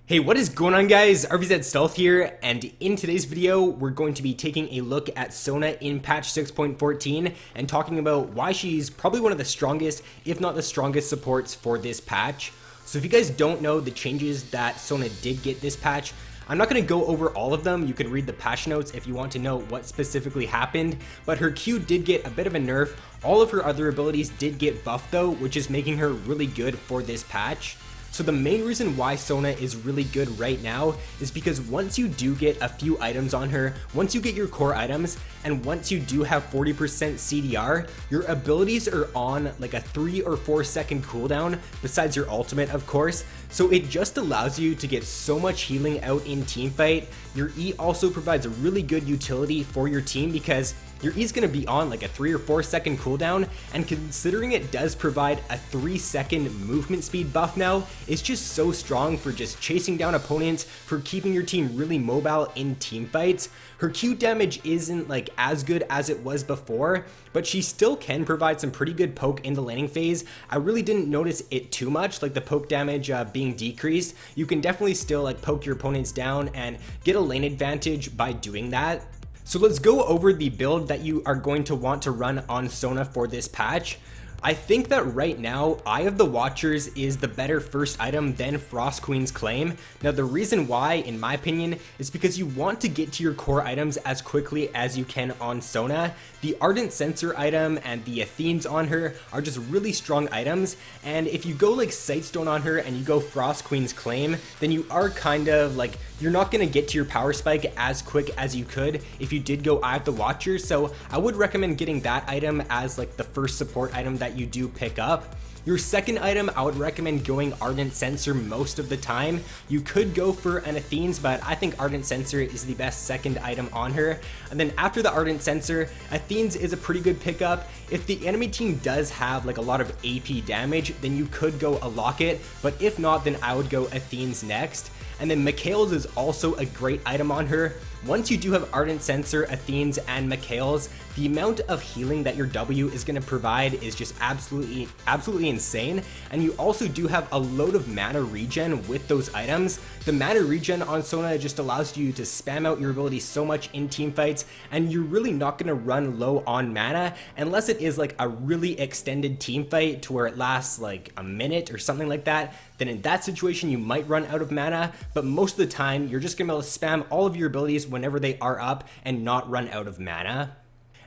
Hey, what is going on guys? RvzStealth here, and in today's video, we're going to be taking a look at Sona in patch 6.14 and talking about why she's probably one of the strongest, if not the strongest supports for this patch. So if you guys don't know the changes that Sona did get this patch, I'm not going to go over all of them. You can read the patch notes if you want to know what specifically happened, but her Q did get a bit of a nerf. All of her other abilities did get buffed though, which is making her really good for this patch. So the main reason why Sona is really good right now is because once you do get a few items on her, once you get your core items, and once you do have 40% CDR, your abilities are on like a 3 or 4 second cooldown, besides your ultimate of course, so it just allows you to get so much healing out in teamfight. Your E also provides a really good utility for your team because your E is going to be on like a 3 or 4 second cooldown, and considering it does provide a 3-second movement speed buff now, it's just so strong for just chasing down opponents, for keeping your team really mobile in team fights. Her Q damage isn't like as good as it was before, but she still can provide some pretty good poke in the laning phase. I really didn't notice it too much, like the poke damage being decreased. You can definitely still like poke your opponents down and get a lane advantage by doing that. So let's go over the build that you are going to want to run on Sona for this patch. I think that right now, Eye of the Watchers is the better first item than Frost Queen's Claim. Now the reason why, in my opinion, is because you want to get to your core items as quickly as you can on Sona. The Ardent Censer item and the Athenes on her are just really strong items, and if you go like Sightstone on her and you go Frost Queen's Claim, then you are kind of like, you're not going to get to your power spike as quick as you could if you did go Eye of the Watchers. So I would recommend getting that item as like the first support item that you do pick up. Your second item, I would recommend going Ardent Censer most of the time. You could go for an Athenes, but I think Ardent Censer is the best second item on her. And then after the Ardent Censer, Athenes is a pretty good pickup. If the enemy team does have like a lot of AP damage, then you could go a Locket, but if not, then I would go Athenes next. And then Mikhail's is also a great item on her. Once you do have Ardent Censer, Athenes, and Mikhail's, the amount of healing that your W is going to provide is just absolutely insane. And you also do have a load of mana regen with those items. The mana regen on Sona just allows you to spam out your ability so much in team fights, and you're really not going to run low on mana unless it is like a really extended team fight to where it lasts like a minute or something like that. Then in that situation you might run out of mana, but most of the time you're just going to be able to spam all of your abilities whenever they are up and not run out of mana.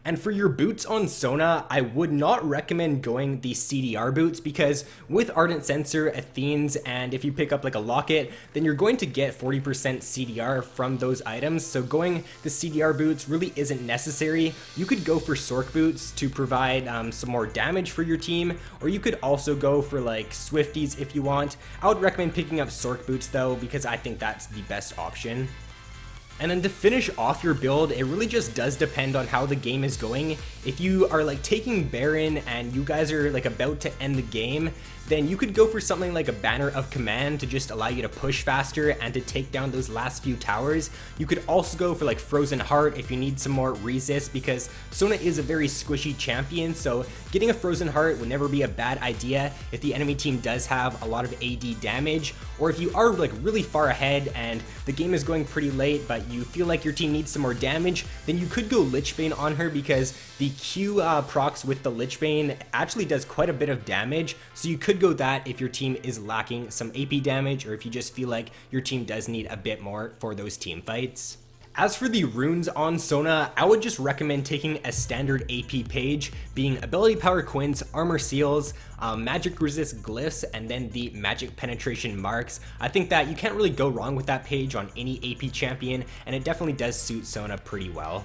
And for your boots on Sona, I would not recommend going the CDR boots because with Ardent Censer, Athenes, and if you pick up like a Locket, then you're going to get 40% CDR from those items. So going the CDR boots really isn't necessary. You could go for Sork boots to provide some more damage for your team, or you could also go for like Swifties if you want. I would recommend picking up Sork boots though, because I think that's the best option. And then to finish off your build, it really just does depend on how the game is going. If you are like taking Baron and you guys are like about to end the game, then you could go for something like a Banner of Command to just allow you to push faster and to take down those last few towers. You could also go for like Frozen Heart if you need some more resist, because Sona is a very squishy champion, so getting a Frozen Heart would never be a bad idea if the enemy team does have a lot of AD damage, or if you are like really far ahead and the game is going pretty late but you feel like your team needs some more damage, then you could go Lichbane on her because the Q procs with the Lichbane actually does quite a bit of damage, so you could go that if your team is lacking some AP damage, or if you just feel like your team does need a bit more for those team fights. As for the runes on Sona, I would just recommend taking a standard AP page, being Ability Power Quints, Armor Seals, Magic Resist Glyphs, and then the Magic Penetration Marks. I think that you can't really go wrong with that page on any AP champion, and it definitely does suit Sona pretty well.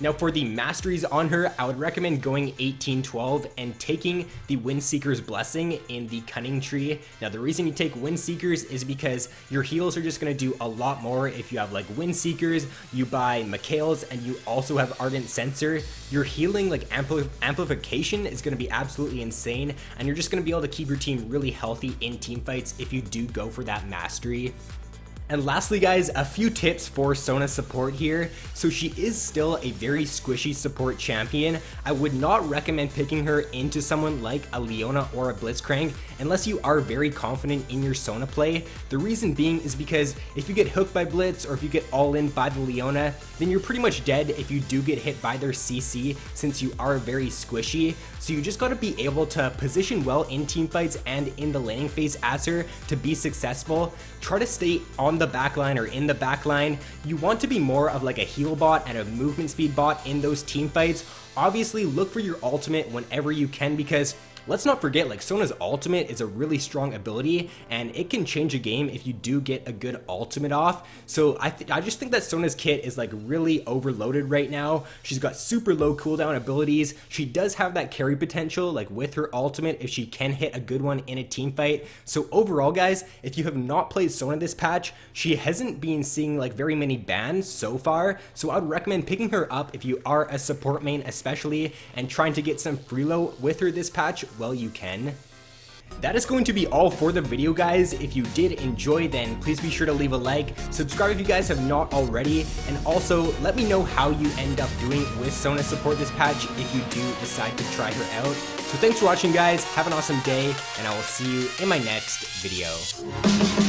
Now for the Masteries on her, I would recommend going 1812 and taking the Windseeker's Blessing in the Cunning Tree. Now the reason you take Windseekers is because your heals are just going to do a lot more if you have like Windseekers, you buy Mikhail's, and you also have Ardent Censer. Your healing like amplification is going to be absolutely insane, and you're just going to be able to keep your team really healthy in team fights if you do go for that Mastery. And lastly guys, a few tips for Sona support here. So she is still a very squishy support champion. I would not recommend picking her into someone like a Leona or a Blitzcrank unless you are very confident in your Sona play. The reason being is because if you get hooked by Blitz or if you get all in by the Leona, then you're pretty much dead if you do get hit by their CC, since you are very squishy. So you just gotta be able to position well in teamfights and in the laning phase as her to be successful. Try to stay on the backline or in the backline. You want to be more of like a heal bot and a movement speed bot in those team fights. Obviously look for your ultimate whenever you can, because let's not forget, like, Sona's ultimate is a really strong ability and it can change a game if you do get a good ultimate off. So I just think that Sona's kit is like really overloaded right now. She's got super low cooldown abilities. She does have that carry potential, like with her ultimate, if she can hit a good one in a team fight. So overall guys, if you have not played Sona this patch, she hasn't been seeing like very many bans so far. So I would recommend picking her up if you are a support main especially, and trying to get some freelo with her this patch well you can. That is going to be all for the video guys. If you did enjoy, then please be sure to leave a like, subscribe if you guys have not already, and also let me know how you end up doing with Sona support this patch if you do decide to try her out. So thanks for watching guys, have an awesome day, and I will see you in my next video.